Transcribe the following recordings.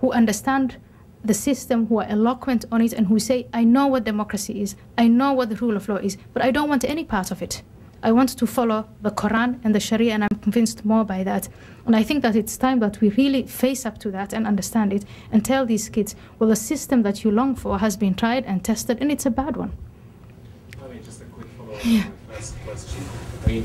who understand the system, who are eloquent on it, and who say, I know what democracy is, I know what the rule of law is, but I don't want any part of it. I want to follow the Quran and the Sharia, and I'm convinced more by that. And I think that it's time that we really face up to that and understand it and tell these kids, well, the system that you long for has been tried and tested, and it's a bad one. I mean, just a quick follow-up on my first question. I mean,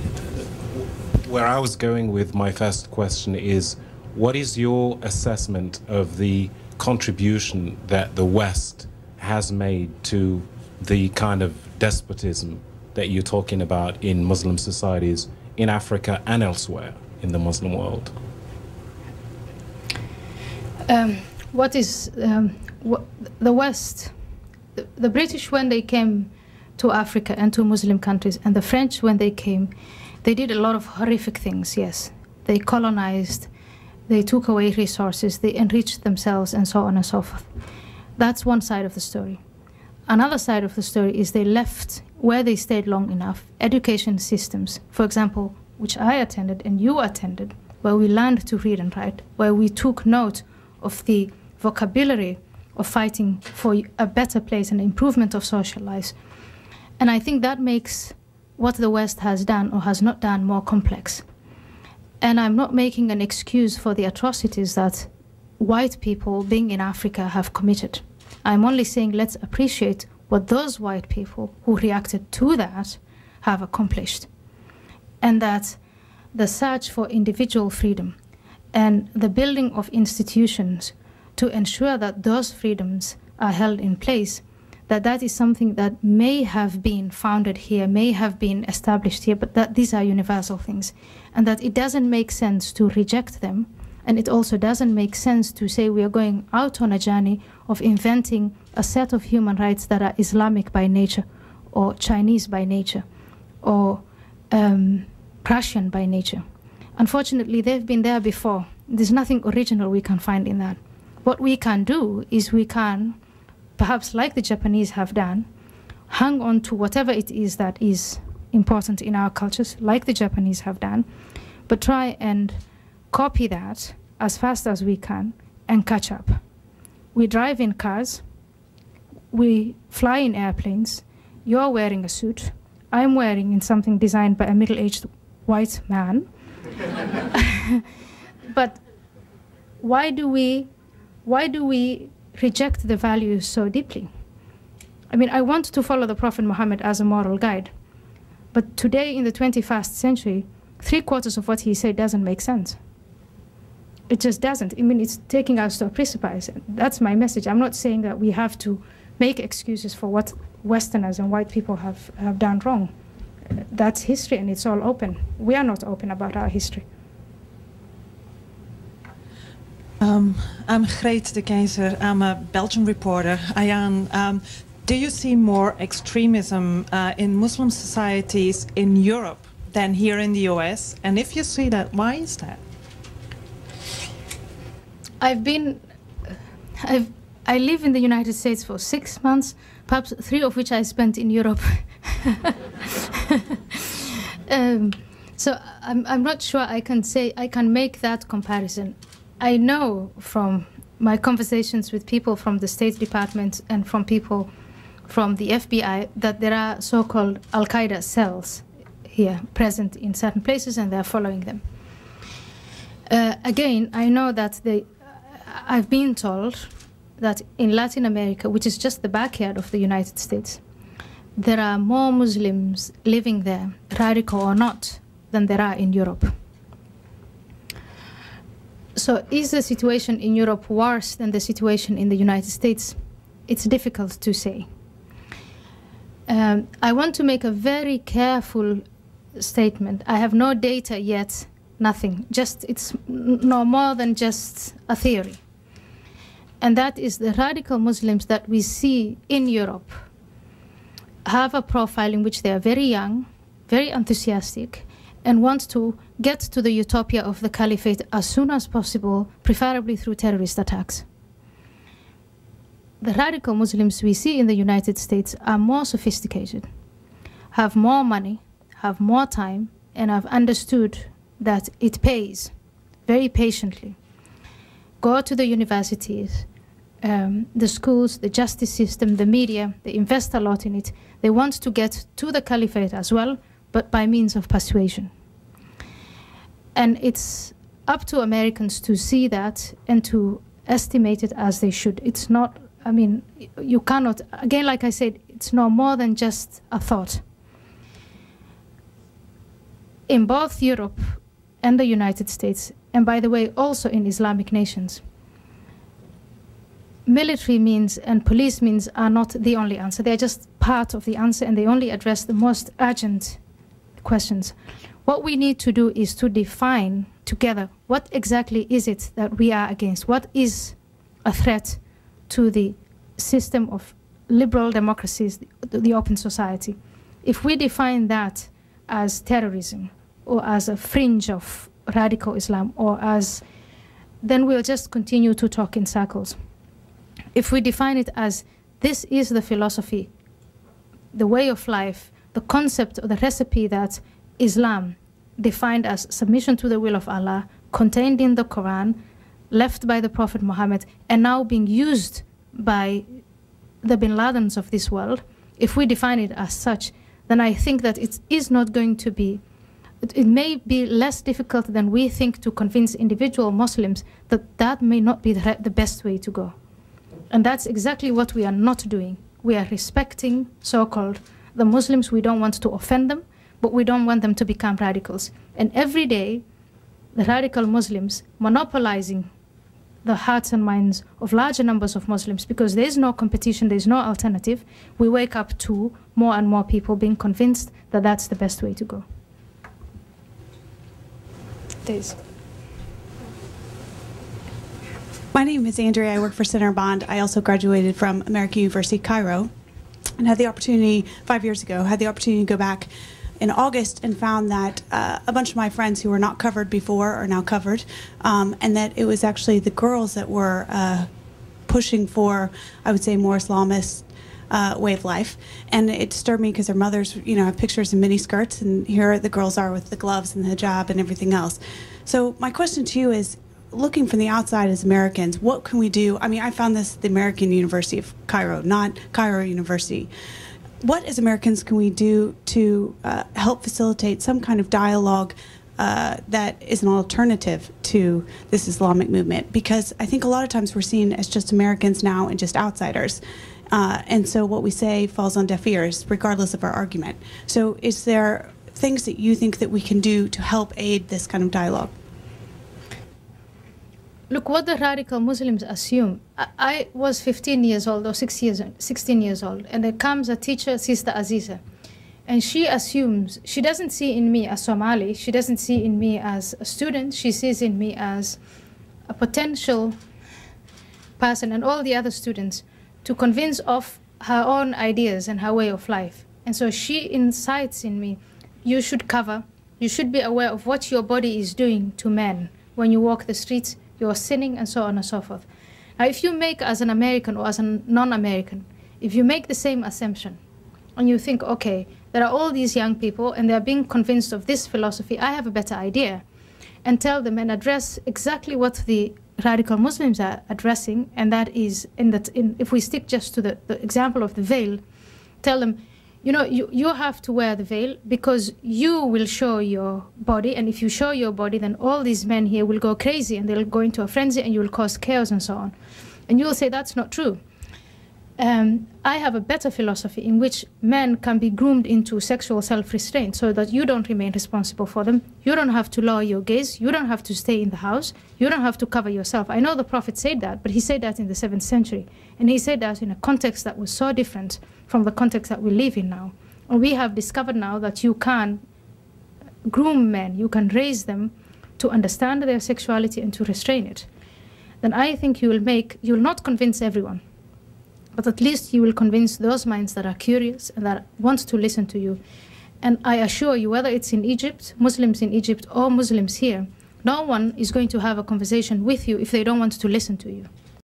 where I was going with my first question is, what is your assessment of the contribution that the West has made to the kind of despotism that you're talking about in Muslim societies in Africa and elsewhere in the Muslim world? The West, the British, when they came to Africa and to Muslim countries, and the French, when they came, they did a lot of horrific things, yes. They colonized, they took away resources, they enriched themselves, and so on and so forth. That's one side of the story. Another side of the story is they left, where they stayed long enough, education systems, for example, which I attended and you attended, where we learned to read and write, where we took note of the vocabulary of fighting for a better place and improvement of social lives. And I think that makes what the West has done or has not done more complex. And I'm not making an excuse for the atrocities that white people being in Africa have committed. I'm only saying let's appreciate what those white people who reacted to that have accomplished. And that the search for individual freedom and the building of institutions to ensure that those freedoms are held in place, that is something that may have been founded here, may have been established here, but that these are universal things. And that it doesn't make sense to reject them. And it also doesn't make sense to say we are going out on a journey of inventing a set of human rights that are Islamic by nature, or Chinese by nature, or Russian by nature. Unfortunately, they've been there before. There's nothing original we can find in that. What we can do is we can, perhaps like the Japanese have done, hang on to whatever it is that is important in our cultures, like the Japanese have done, but try and copy that as fast as we can and catch up. We drive in cars, we fly in airplanes, you're wearing a suit, I'm wearing in something designed by a middle-aged white man. But why do we reject the values so deeply? I mean, I want to follow the Prophet Muhammad as a moral guide, but today in the 21st century, 3/4 of what he said doesn't make sense. It just doesn't. I mean, it's taking us to a precipice. That's my message. I'm not saying that we have to make excuses for what Westerners and white people have done wrong. That's history, and it's all open. We are not open about our history. I'm Greet de Keizer. I'm a Belgian reporter. Ayaan, do you see more extremism in Muslim societies in Europe than here in the US? And if you see that, why is that? I live in the United States for 6 months, perhaps 3 of which I spent in Europe. So I'm not sure I can make that comparison. I know from my conversations with people from the State Department and from people from the FBI that there are so-called Al-Qaeda cells here present in certain places, and they're following them. Again, I know that I've been told that in Latin America, which is just the backyard of the United States, there are more Muslims living there, radical or not, than there are in Europe. So is the situation in Europe worse than the situation in the United States? It's difficult to say. I want to make a very careful statement. I have no data yet, nothing. It's no more than just a theory. And that is the radical Muslims that we see in Europe have a profile in which they are very young, very enthusiastic, and want to get to the utopia of the caliphate as soon as possible, preferably through terrorist attacks. The radical Muslims we see in the United States are more sophisticated, have more money, have more time, and have understood that it pays very patiently go to the universities, the schools, the justice system, the media. They invest a lot in it. They want to get to the caliphate as well, but by means of persuasion. And it's up to Americans to see that and to estimate it as they should. It's not, I mean, you cannot, again, like I said, it's no more than just a thought. In both Europe and the United States, and by the way, also in Islamic nations, military means and police means are not the only answer. They're just part of the answer, and they only address the most urgent questions. What we need to do is to define together what exactly is it that we are against. What is a threat to the system of liberal democracies, the open society? If we define that as terrorism or as a fringe of radical Islam, or as, then we'll just continue to talk in circles. If we define it as this is the philosophy, the way of life, the concept or the recipe that Islam defined as submission to the will of Allah, contained in the Quran, left by the Prophet Muhammad, and now being used by the bin Ladens of this world, if we define it as such, then I think that it is not going to be, it may be less difficult than we think to convince individual Muslims that that may not be the best way to go. And that's exactly what we are not doing. We are respecting, so-called, the Muslims. We don't want to offend them, but we don't want them to become radicals. And every day, the radical Muslims monopolizing the hearts and minds of larger numbers of Muslims, because there is no competition, there is no alternative. We wake up to more and more people being convinced that that's the best way to go. Days. My name is Andrea. I work for Senator Bond. I also graduated from American University, Cairo, and had the opportunity 5 years ago, had the opportunity to go back in August and found that a bunch of my friends who were not covered before are now covered, and that it was actually the girls that were pushing for, I would say, more Islamist way of life. And it disturbed me because their mothers, you know, have pictures in mini skirts, and here the girls are with the gloves and the hijab and everything else. So my question to you is, looking from the outside as Americans, what can we do? I mean, I found this at the American University of Cairo, not Cairo University. What, as Americans, can we do to help facilitate some kind of dialogue that is an alternative to this Islamic movement? Because I think a lot of times we're seen as just Americans now and just outsiders. And so what we say falls on deaf ears, regardless of our argument. So is there things that you think that we can do to help aid this kind of dialogue? Look, what the radical Muslims assume. I was 15 years old, or 16 years old, and there comes a teacher, Sister Aziza, and she assumes, she doesn't see in me as Somali, she doesn't see in me as a student, she sees in me as a potential person and all the other students to convince of her own ideas and her way of life. And so she incites in me, you should cover, you should be aware of what your body is doing to men when you walk the streets, you're sinning, and so on and so forth. Now, if you make, as an American or as a non-American, if you make the same assumption, and you think, okay, there are all these young people, and they're being convinced of this philosophy, I have a better idea, and tell them and address exactly what the radical Muslims are addressing, and that is, if we stick just to the example of the veil, tell them, you know, you have to wear the veil because you will show your body, and if you show your body, then all these men here will go crazy and they'll go into a frenzy and you will cause chaos and so on. And you will say that's not true. I have a better philosophy in which men can be groomed into sexual self-restraint so that you don't remain responsible for them. You don't have to lower your gaze. You don't have to stay in the house. You don't have to cover yourself. I know the Prophet said that, but he said that in the 7th century. And he said that in a context that was so different from the context that we live in now. And we have discovered now that you can groom men, you can raise them to understand their sexuality and to restrain it. Then I think you will not convince everyone, but at least you will convince those minds that are curious and that want to listen to you. And I assure you, whether it's in Egypt, Muslims in Egypt, or Muslims here, no one is going to have a conversation with you if they don't want to listen to you.